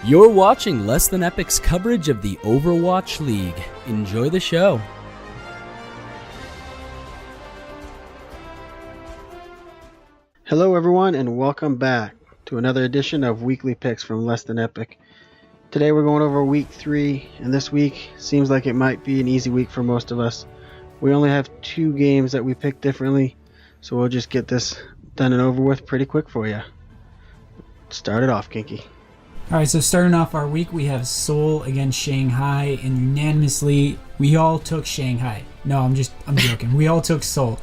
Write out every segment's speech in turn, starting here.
You're watching Less Than Epic's coverage of the Overwatch League. Enjoy the show. Hello everyone and welcome back to another edition of Weekly Picks from Less Than Epic. Today we're going over week 3, and this week seems like it might be an easy week for most of us. We only have 2 games that we picked differently, so we'll just get this done and over with pretty quick for you. Start it off, Kinky. Alright, so starting off our week, we have Seoul against Shanghai, and unanimously, we all took Shanghai. No, I'm joking. We all took Seoul.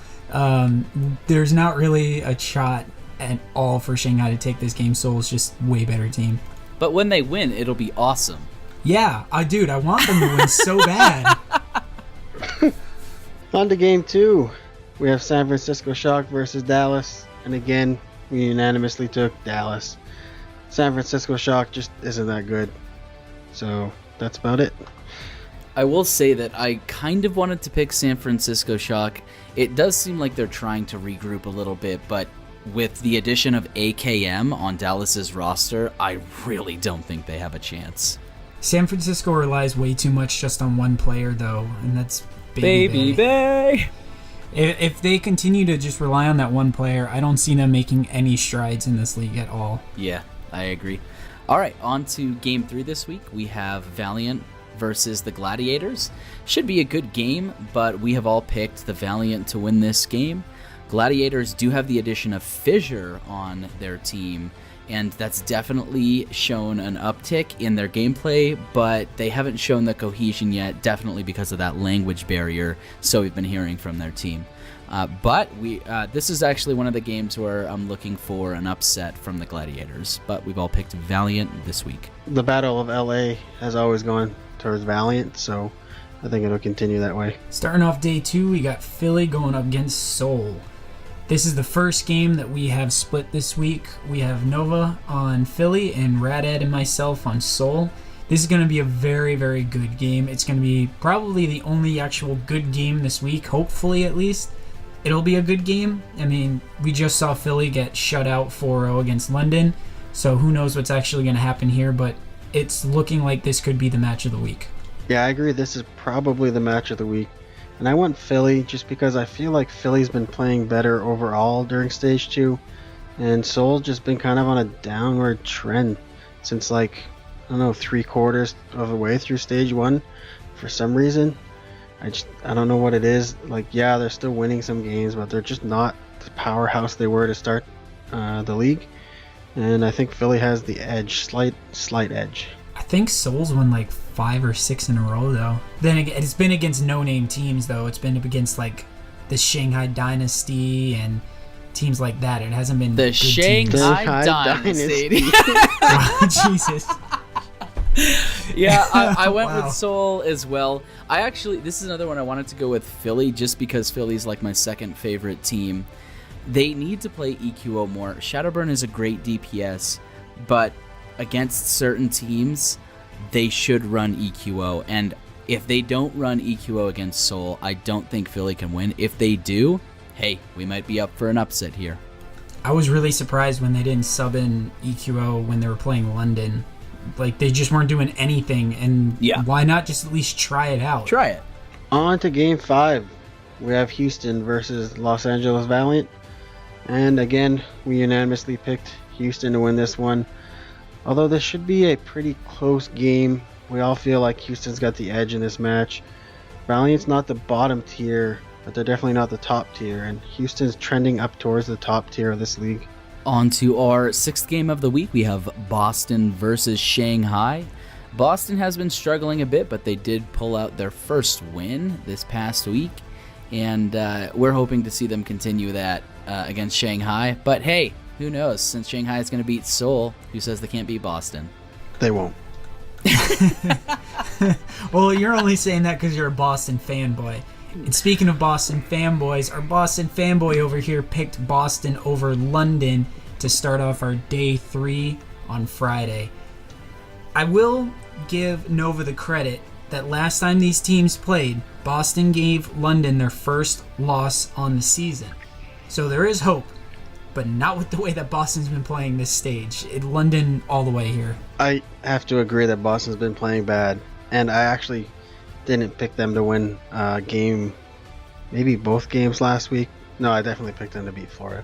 There's not really a shot at all for Shanghai to take this game. Seoul's just way better team. But when they win, it'll be awesome. Yeah, I want them to win so bad. On to game 2. We have San Francisco Shock versus Dallas, and again, we unanimously took Dallas. San Francisco Shock just isn't that good. So that's about it. I will say that I kind of wanted to pick San Francisco Shock. It does seem like they're trying to regroup a little bit, but with the addition of AKM on Dallas's roster, I really don't think they have a chance. San Francisco relies way too much just on one player, though, and that's Baby Bay. If they continue to just rely on that one player, I don't see them making any strides in this league at all. Yeah, I agree. All right, on to game 3 this week. We have Valiant versus the Gladiators. Should be a good game, but we have all picked the Valiant to win this game. Gladiators do have the addition of Fissure on their team, and that's definitely shown an uptick in their gameplay, but they haven't shown the cohesion yet, definitely because of that language barrier, so we've been hearing from their team. But this is actually one of the games where I'm looking for an upset from the Gladiators, but we've all picked Valiant this week. The Battle of LA has always gone towards Valiant, so I think it'll continue that way. Starting off day 2, we got Philly going up against Seoul. This is the first game that we have split this week. We have Nova on Philly and Radad and myself on Seoul. This is going to be a very, very good game. It's going to be probably the only actual good game this week, hopefully at least. It'll be a good game. I mean, we just saw Philly get shut out 4-0 against London, so who knows what's actually going to happen here, but it's looking like this could be the match of the week. Yeah, I agree. This is probably the match of the week. And I want Philly just because I feel like Philly's been playing better overall during Stage 2. And Seoul's just been kind of on a downward trend since 3/4 of the way through Stage 1 for some reason. I don't know what it is. Yeah, they're still winning some games, but they're just not the powerhouse they were to start the league. And I think Philly has the edge, slight edge. I think Seoul's won 5 or 6 in a row, though. Then again, it's been against no-name teams, though. It's been against the Shanghai Dynasty and teams like that. It hasn't been the Shanghai Dynasty. Oh, Jesus. Yeah, I went with Seoul as well. This is another one I wanted to go with Philly just because Philly's my second favorite team. They need to play EQO more. Shadowburn is a great DPS, but against certain teams, they should run EQO. And if they don't run EQO against Seoul, I don't think Philly can win. If they do, hey, we might be up for an upset here. I was really surprised when they didn't sub in EQO when they were playing London. They just weren't doing anything, and why not just at least try it out? Try it. On to game 5. We have Houston versus Los Angeles Valiant. And again, we unanimously picked Houston to win this one. Although this should be a pretty close game, we all feel like Houston's got the edge in this match. Valiant's not the bottom tier, but they're definitely not the top tier, and Houston's trending up towards the top tier of this league. On to our 6th game of the week, we have Boston versus Shanghai. Boston has been struggling a bit, but they did pull out their first win this past week, and we're hoping to see them continue that against Shanghai. But hey, who knows? Since Shanghai is going to beat Seoul, who says they can't beat Boston? They won't. Well, you're only saying that because you're a Boston fanboy. And speaking of Boston fanboys, our Boston fanboy over here picked Boston over London to start off our day 3 on Friday. I will give Nova the credit that last time these teams played, Boston gave London their first loss on the season. So there is hope. but not with the way that Boston's been playing this stage. London all the way here. I have to agree that Boston's been playing bad, and I actually didn't pick them to win game, maybe both games last week. No, I definitely picked them to beat Florida.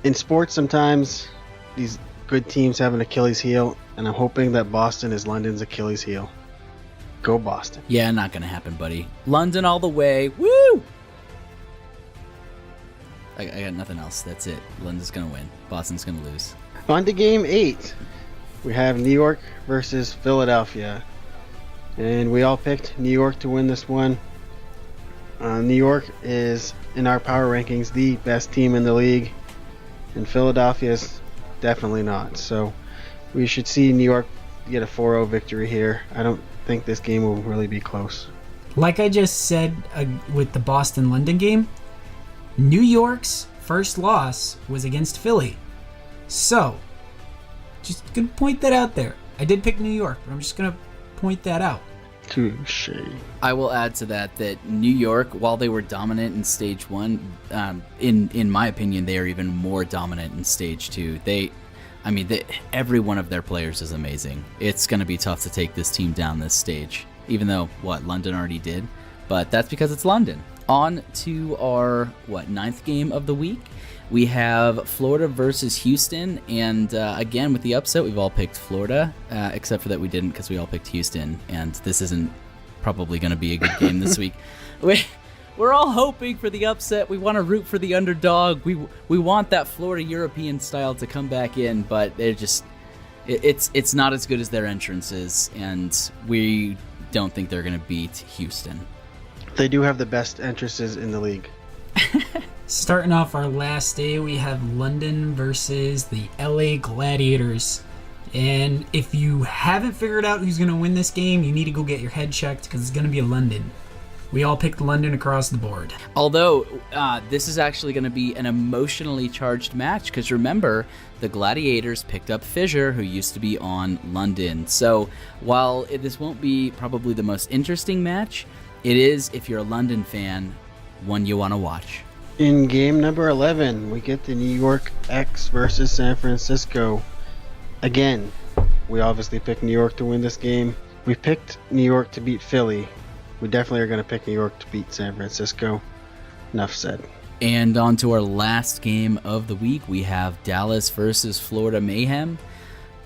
In sports, sometimes these good teams have an Achilles heel, and I'm hoping that Boston is London's Achilles heel. Go Boston. Yeah, not going to happen, buddy. London all the way. Woo! I got nothing else. That's it. London's going to win. Boston's going to lose. On to game 8. We have New York versus Philadelphia. And we all picked New York to win this one. New York is, in our power rankings, the best team in the league. And Philadelphia is definitely not. So we should see New York get a 4-0 victory here. I don't think this game will really be close. Like I just said with the Boston-London game, New York's first loss was against Philly. So, just going to point that out there. I did pick New York, but I'm just going to point that out. Touche. I will add to that New York, while they were dominant in stage 1, in my opinion, they are even more dominant in stage 2. Every one of their players is amazing. It's going to be tough to take this team down this stage, even though, London already did. But that's because it's London. On to our, 9th game of the week. We have Florida versus Houston, and again, with the upset, we've all picked Florida, except for that we didn't because we all picked Houston, and this isn't probably going to be a good game this week. We're all hoping for the upset. We want to root for the underdog. We want that Florida European style to come back in, but they're just it's not as good as their entrances, and we don't think they're going to beat Houston. They do have the best entrances in the league. Starting off our last day, we have London versus the LA Gladiators. And if you haven't figured out who's going to win this game, you need to go get your head checked because it's going to be London. We all picked London across the board. Although, this is actually going to be an emotionally charged match because remember, the Gladiators picked up Fissure, who used to be on London. So while this won't be probably the most interesting match, it is, if you're a London fan, one you want to watch. In game number 11, we get the New York X versus San Francisco. Again, we obviously picked New York to win this game. We picked New York to beat Philly. We definitely are going to pick New York to beat San Francisco. Enough said. And on to our last game of the week, we have Dallas versus Florida Mayhem.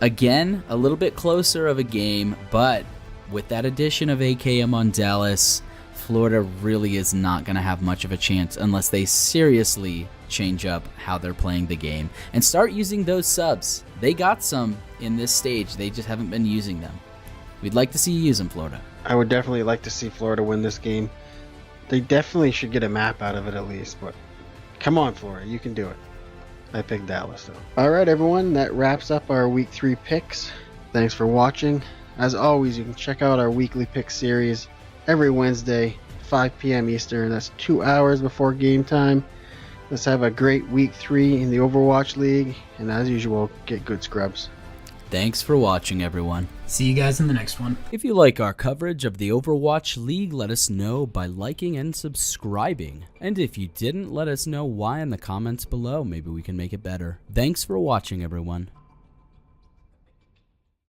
Again, a little bit closer of a game, but with that addition of AKM on Dallas, Florida really is not going to have much of a chance unless they seriously change up how they're playing the game and start using those subs. They got some in this stage. They just haven't been using them. We'd like to see you use them, Florida. I would definitely like to see Florida win this game. They definitely should get a map out of it at least, but come on, Florida, you can do it. I picked Dallas, though. All right, everyone, that wraps up our Week 3 picks. Thanks for watching. As always, you can check out our weekly pick series every Wednesday, 5 p.m. Eastern. That's 2 hours before game time. Let's have a great Week 3 in the Overwatch League, and as usual, get good scrubs. Thanks for watching, everyone. See you guys in the next one. If you like our coverage of the Overwatch League, let us know by liking and subscribing. And if you didn't, let us know why in the comments below. Maybe we can make it better. Thanks for watching, everyone.